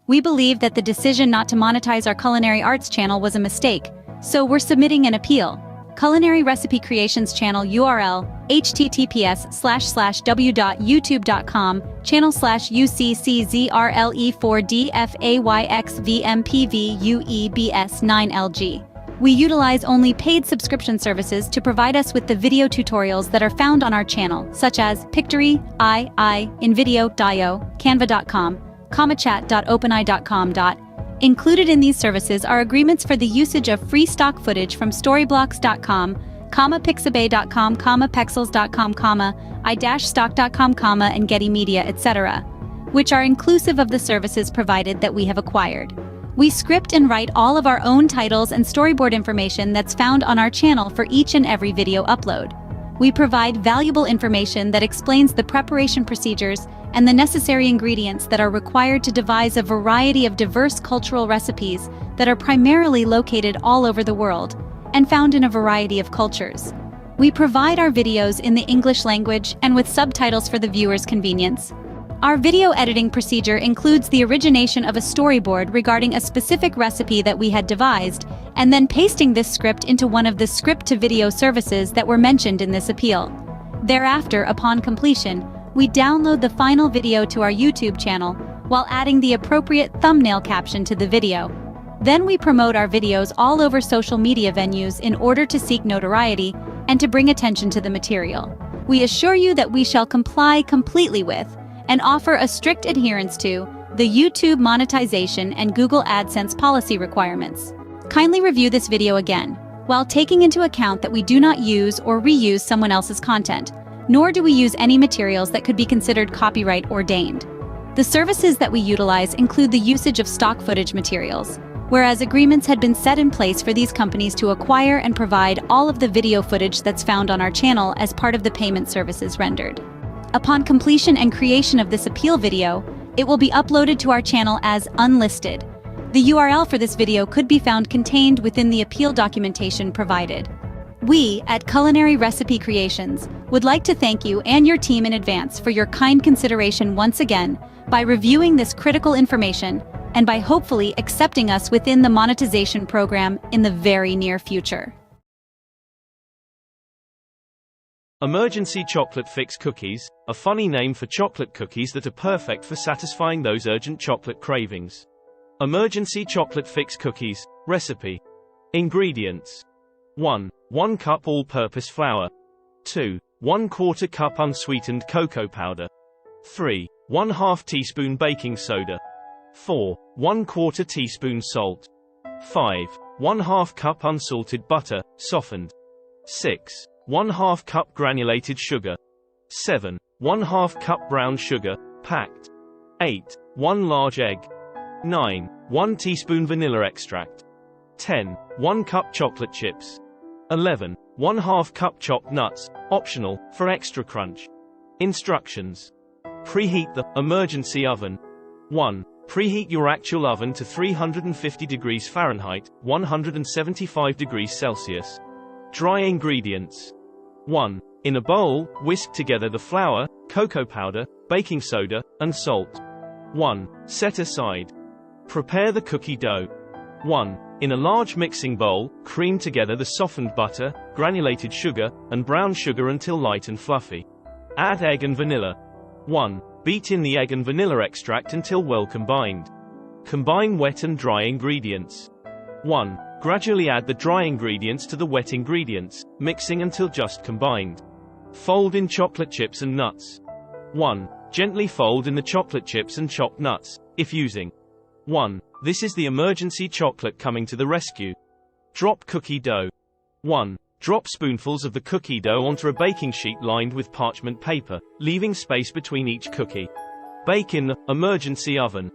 We believe that the decision not to monetize our culinary arts channel was a mistake, so we're submitting an appeal. Culinary Recipe Creations channel URL, https://w.youtube.com, channel/UCCZRLE4DFAYXVMPVUEBS9LG. We utilize only paid subscription services to provide us with the video tutorials that are found on our channel, such as Pictory, InVideo.io, Canva.com, comachat.openai.com. Included in these services are agreements for the usage of free stock footage from storyblocks.com, pixabay.com, pexels.com, i-stock.com, and Getty Media, etc., which are inclusive of the services provided that we have acquired. We script and write all of our own titles and storyboard information that's found on our channel for each and every video upload. We provide valuable information that explains the preparation procedures and the necessary ingredients that are required to devise a variety of diverse cultural recipes that are primarily located all over the world and found in a variety of cultures. We provide our videos in the English language and with subtitles for the viewer's convenience. Our video editing procedure includes the origination of a storyboard regarding a specific recipe that we had devised, and then pasting this script into one of the script-to-video services that were mentioned in this appeal. Thereafter, upon completion, we download the final video to our YouTube channel while adding the appropriate thumbnail caption to the video. Then we promote our videos all over social media venues in order to seek notoriety and to bring attention to the material. We assure you that we shall comply completely with and offer a strict adherence to the YouTube monetization and Google AdSense policy requirements. Kindly review this video again, while taking into account that we do not use or reuse someone else's content, nor do we use any materials that could be considered copyright ordained. The services that we utilize include the usage of stock footage materials, whereas agreements had been set in place for these companies to acquire and provide all of the video footage that's found on our channel as part of the payment services rendered. Upon completion and creation of this appeal video, it will be uploaded to our channel as unlisted. The URL for this video could be found contained within the appeal documentation provided. We, at Culinary Recipe Creations, would like to thank you and your team in advance for your kind consideration once again by reviewing this critical information and by hopefully accepting us within the monetization program in the very near future. Emergency Chocolate Fix Cookies, a funny name for chocolate cookies that are perfect for satisfying those urgent chocolate cravings. Emergency Chocolate Fix Cookies, recipe. Ingredients. 1. 1 cup all-purpose flour. 2. 1/4 cup unsweetened cocoa powder. 3. 1/2 teaspoon baking soda. 4. 1/4 teaspoon salt. 5. 1/2 cup unsalted butter, softened. 6. 1/2 cup granulated sugar. 7. 1/2 cup brown sugar, packed. 8. 1 large egg. 9. 1 teaspoon vanilla extract. 10. 1 cup chocolate chips. 11. 1/2 cup chopped nuts, optional, for extra crunch. Instructions. Preheat the emergency oven. 1. Preheat your actual oven to 350 degrees Fahrenheit, 175 degrees Celsius. Dry ingredients. 1. In a bowl, whisk together the flour, cocoa powder, baking soda, and salt. 1. Set aside. Prepare the cookie dough. 1. In a large mixing bowl, cream together the softened butter, granulated sugar, and brown sugar until light and fluffy. Add egg and vanilla. 1. Beat in the egg and vanilla extract until well combined. Combine wet and dry ingredients. 1. Gradually add the dry ingredients to the wet ingredients, mixing until just combined. Fold in chocolate chips and nuts. 1. Gently fold in the chocolate chips and chopped nuts, if using. 1. This is the emergency chocolate coming to the rescue. Drop cookie dough. 1. Drop spoonfuls of the cookie dough onto a baking sheet lined with parchment paper, leaving space between each cookie. Bake in the emergency oven.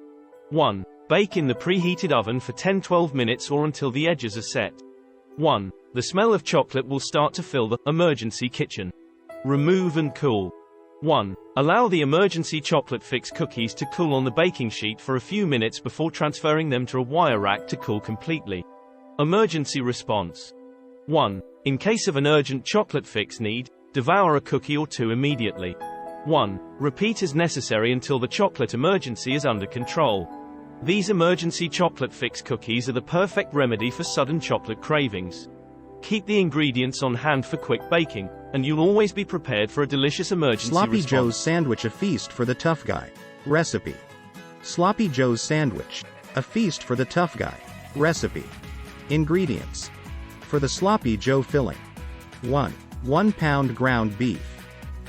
1. Bake in the preheated oven for 10-12 minutes or until the edges are set. 1. The smell of chocolate will start to fill the emergency kitchen. Remove and cool. 1. Allow the emergency chocolate fix cookies to cool on the baking sheet for a few minutes before transferring them to a wire rack to cool completely. Emergency response. 1. In case of an urgent chocolate fix need, devour a cookie or two immediately. 1. Repeat as necessary until the chocolate emergency is under control. These emergency chocolate fix cookies are the perfect remedy for sudden chocolate cravings. Keep the ingredients on hand for quick baking, and you'll always be prepared for a delicious emergency Sloppy response. Joe's Sandwich, a feast for the tough guy. Recipe. Sloppy Joe's Sandwich, a feast for the tough guy. Recipe. Ingredients. For the Sloppy Joe filling. 1 pound ground beef.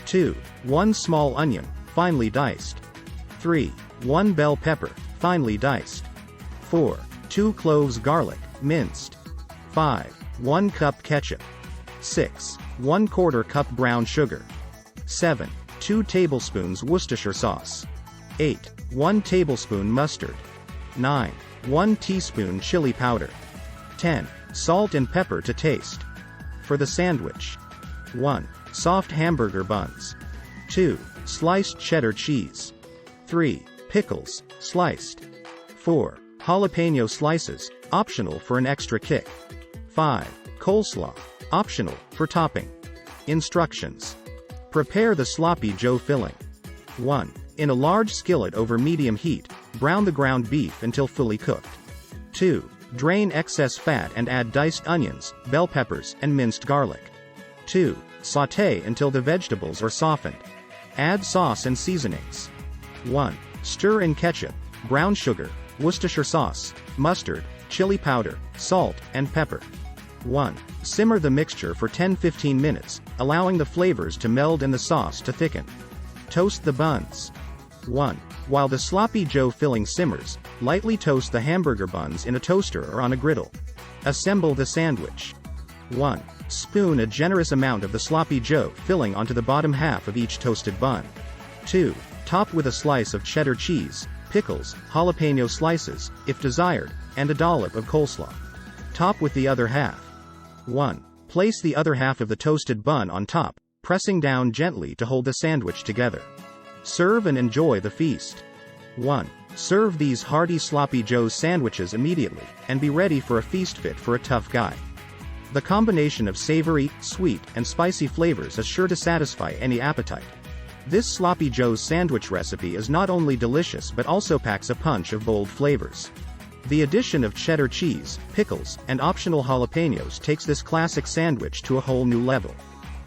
2. 1 small onion, finely diced. 3. 1 bell pepper, finely diced. 4. 2 cloves garlic, minced. 5. 1 cup ketchup. 6. 1/4 cup brown sugar. 7. 2 tablespoons Worcestershire sauce. 8. 1 tablespoon mustard. 9. 1 teaspoon chili powder. 10. Salt and pepper to taste. For the sandwich. 1. Soft hamburger buns. 2. Sliced cheddar cheese. 3. Pickles, sliced. 4. Jalapeno slices, optional for an extra kick. 5. Coleslaw, optional, for topping. Instructions. Prepare the Sloppy Joe filling. 1. In a large skillet over medium heat, brown the ground beef until fully cooked. 2. Drain excess fat and add diced onions, bell peppers, and minced garlic. 2. Sauté until the vegetables are softened. Add sauce and seasonings. 1. Stir in ketchup, brown sugar, Worcestershire sauce, mustard, chili powder, salt, and pepper. 1. Simmer the mixture for 10-15 minutes, allowing the flavors to meld and the sauce to thicken. Toast the buns. 1. While the Sloppy Joe filling simmers, lightly toast the hamburger buns in a toaster or on a griddle. Assemble the sandwich. 1. Spoon a generous amount of the Sloppy Joe filling onto the bottom half of each toasted bun. 2. Top with a slice of cheddar cheese, pickles, jalapeno slices, if desired, and a dollop of coleslaw. Top with the other half. 1. Place the other half of the toasted bun on top, pressing down gently to hold the sandwich together. Serve and enjoy the feast. 1. Serve these hearty Sloppy Joe's sandwiches immediately, and be ready for a feast fit for a tough guy. The combination of savory, sweet, and spicy flavors is sure to satisfy any appetite. This Sloppy Joe's sandwich recipe is not only delicious but also packs a punch of bold flavors. The addition of cheddar cheese, pickles, and optional jalapenos takes this classic sandwich to a whole new level.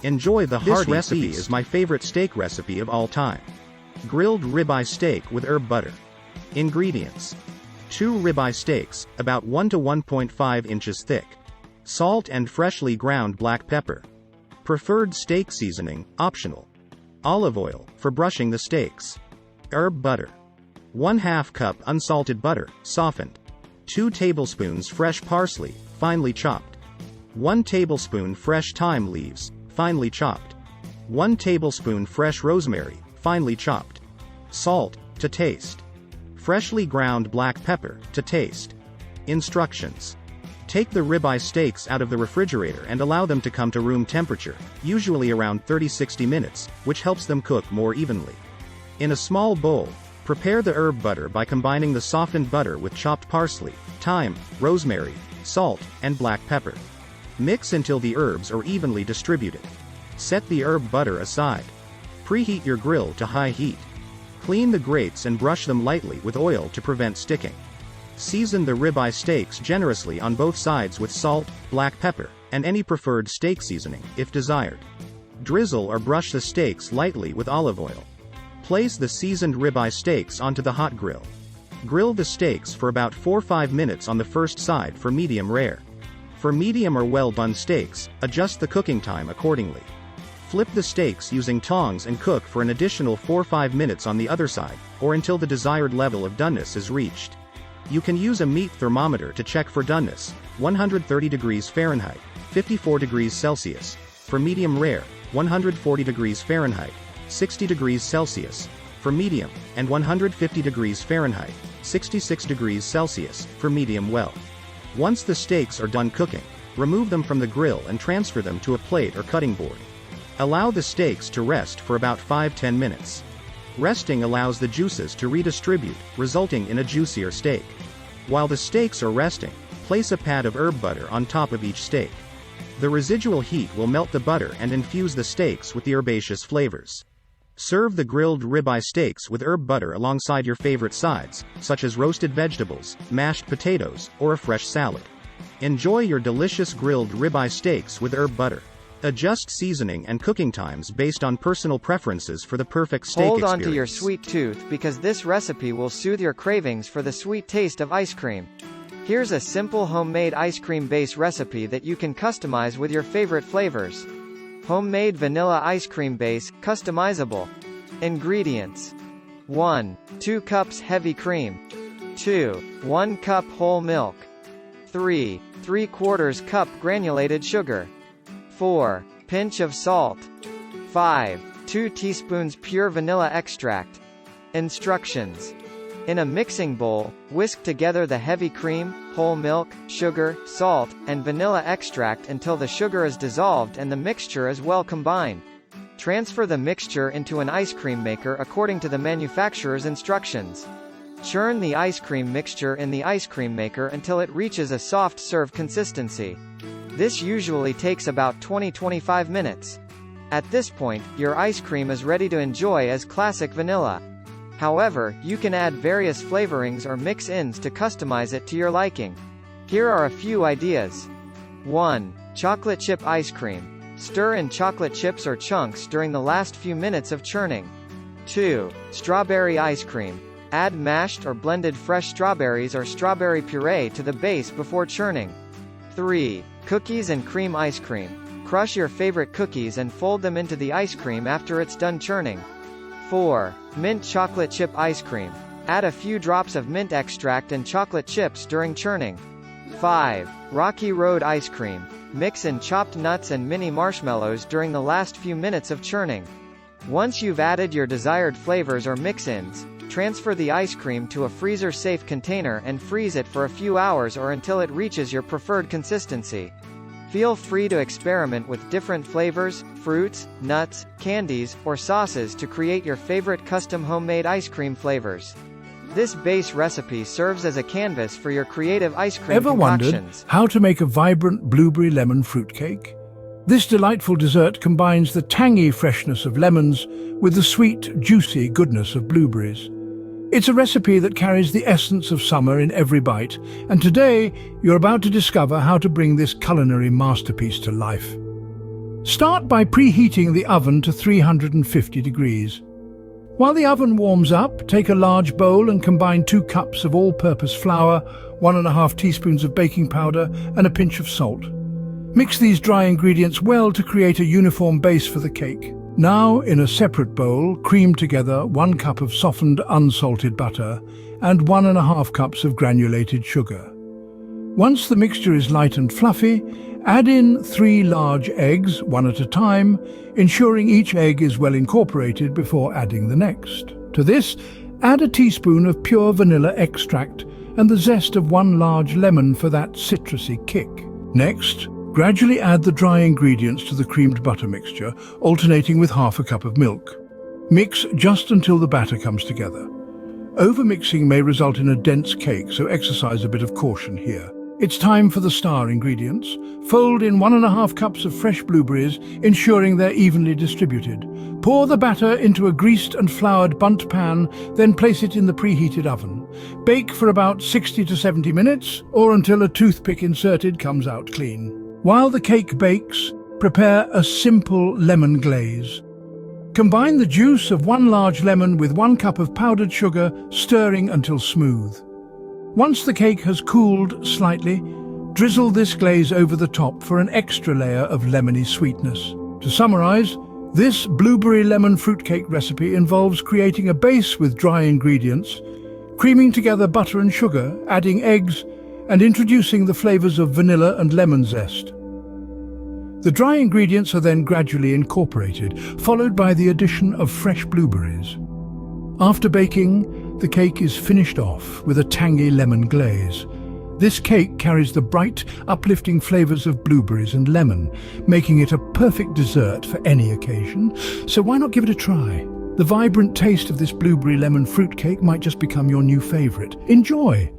Enjoy the hearty feast. This recipe is my favorite steak recipe of all time. Grilled ribeye steak with herb butter. Ingredients. 2 ribeye steaks, about 1 to 1.5 inches thick. Salt and freshly ground black pepper. Preferred steak seasoning, optional. Olive oil, for brushing the steaks. Herb butter. 1/2 cup unsalted butter, softened. 2 tablespoons fresh parsley, finely chopped. 1 tablespoon fresh thyme leaves, finely chopped. 1 tablespoon fresh rosemary, finely chopped. Salt, to taste. Freshly ground black pepper, to taste. Instructions. Take the ribeye steaks out of the refrigerator and allow them to come to room temperature, usually around 30-60 minutes, which helps them cook more evenly. In a small bowl, prepare the herb butter by combining the softened butter with chopped parsley, thyme, rosemary, salt, and black pepper. Mix until the herbs are evenly distributed. Set the herb butter aside. Preheat your grill to high heat. Clean the grates and brush them lightly with oil to prevent sticking. Season the ribeye steaks generously on both sides with salt, black pepper, and any preferred steak seasoning, if desired. Drizzle or brush the steaks lightly with olive oil. Place the seasoned ribeye steaks onto the hot grill. Grill the steaks for about 4-5 minutes on the first side for medium rare. For medium or well-done steaks, adjust the cooking time accordingly. Flip the steaks using tongs and cook for an additional 4-5 minutes on the other side, or until the desired level of doneness is reached. You can use a meat thermometer to check for doneness, 130 degrees Fahrenheit, 54 degrees Celsius. For medium rare, 140 degrees Fahrenheit, 60 degrees Celsius. For medium, and 150 degrees Fahrenheit, 66 degrees Celsius, for medium well. Once the steaks are done cooking, remove them from the grill and transfer them to a plate or cutting board. Allow the steaks to rest for about 5-10 minutes. Resting allows the juices to redistribute, resulting in a juicier steak. While the steaks are resting, place a pat of herb butter on top of each steak. The residual heat will melt the butter and infuse the steaks with the herbaceous flavors. Serve the grilled ribeye steaks with herb butter alongside your favorite sides, such as roasted vegetables, mashed potatoes, or a fresh salad. Enjoy your delicious grilled ribeye steaks with herb butter. Adjust seasoning and cooking times based on personal preferences for the perfect steak experience. Hold on to your sweet tooth because this recipe will soothe your cravings for the sweet taste of ice cream. Here's a simple homemade ice cream base recipe that you can customize with your favorite flavors. Homemade vanilla ice cream base, customizable. Ingredients: 1. 2 cups heavy cream. 2. 1 cup whole milk. 3. 3/4 cup granulated sugar. 4. Pinch of salt. 5. 2 teaspoons pure vanilla extract. Instructions: in a mixing bowl, whisk together the heavy cream, whole milk, sugar, salt, and vanilla extract until the sugar is dissolved and the mixture is well combined. Transfer the mixture into an ice cream maker according to the manufacturer's instructions. Churn the ice cream mixture in the ice cream maker until it reaches a soft serve consistency. This usually takes about 20-25 minutes. At this point, your ice cream is ready to enjoy as classic vanilla. However, you can add various flavorings or mix-ins to customize it to your liking. Here are a few ideas. 1. Chocolate chip ice cream. Stir in chocolate chips or chunks during the last few minutes of churning. 2. Strawberry ice cream. Add mashed or blended fresh strawberries or strawberry puree to the base before churning. 3. Cookies and cream ice cream. Crush your favorite cookies and fold them into the ice cream after it's done churning. 4. Mint chocolate chip ice cream. Add a few drops of mint extract and chocolate chips during churning. 5. Rocky Road ice cream. Mix in chopped nuts and mini marshmallows during the last few minutes of churning. Once you've added your desired flavors or mix-ins, transfer the ice cream to a freezer-safe container and freeze it for a few hours or until it reaches your preferred consistency. Feel free to experiment with different flavors, fruits, nuts, candies, or sauces to create your favorite custom homemade ice cream flavors. This base recipe serves as a canvas for your creative ice cream concoctions. Ever wondered how to make a vibrant blueberry lemon fruitcake? This delightful dessert combines the tangy freshness of lemons with the sweet, juicy goodness of blueberries. It's a recipe that carries the essence of summer in every bite, and today you're about to discover how to bring this culinary masterpiece to life. Start by preheating the oven to 350 degrees. While the oven warms up, take a large bowl and combine 2 cups of all-purpose flour, 1½ teaspoons of baking powder, and a pinch of salt. Mix these dry ingredients well to create a uniform base for the cake. Now, in a separate bowl, cream together 1 cup of softened unsalted butter and 1½ cups of granulated sugar. Once the mixture is light and fluffy, add in 3 large eggs, 1 at a time, ensuring each egg is well incorporated before adding the next. To this, add a teaspoon of pure vanilla extract and the zest of 1 large lemon for that citrusy kick. Next, gradually add the dry ingredients to the creamed butter mixture, alternating with ½ cup of milk. Mix just until the batter comes together. Overmixing may result in a dense cake, so exercise a bit of caution here. It's time for the star ingredients. Fold in 1½ cups of fresh blueberries, ensuring they're evenly distributed. Pour the batter into a greased and floured bundt pan, then place it in the preheated oven. Bake for about 60 to 70 minutes, or until a toothpick inserted comes out clean. While the cake bakes, prepare a simple lemon glaze. Combine the juice of 1 large lemon with 1 cup of powdered sugar, stirring until smooth. Once the cake has cooled slightly, drizzle this glaze over the top for an extra layer of lemony sweetness. To summarize, this blueberry lemon fruitcake recipe involves creating a base with dry ingredients, creaming together butter and sugar, adding eggs, and introducing the flavors of vanilla and lemon zest. The dry ingredients are then gradually incorporated, followed by the addition of fresh blueberries. After baking, the cake is finished off with a tangy lemon glaze. This cake carries the bright, uplifting flavors of blueberries and lemon, making it a perfect dessert for any occasion. So why not give it a try? The vibrant taste of this blueberry lemon fruitcake might just become your new favorite. Enjoy!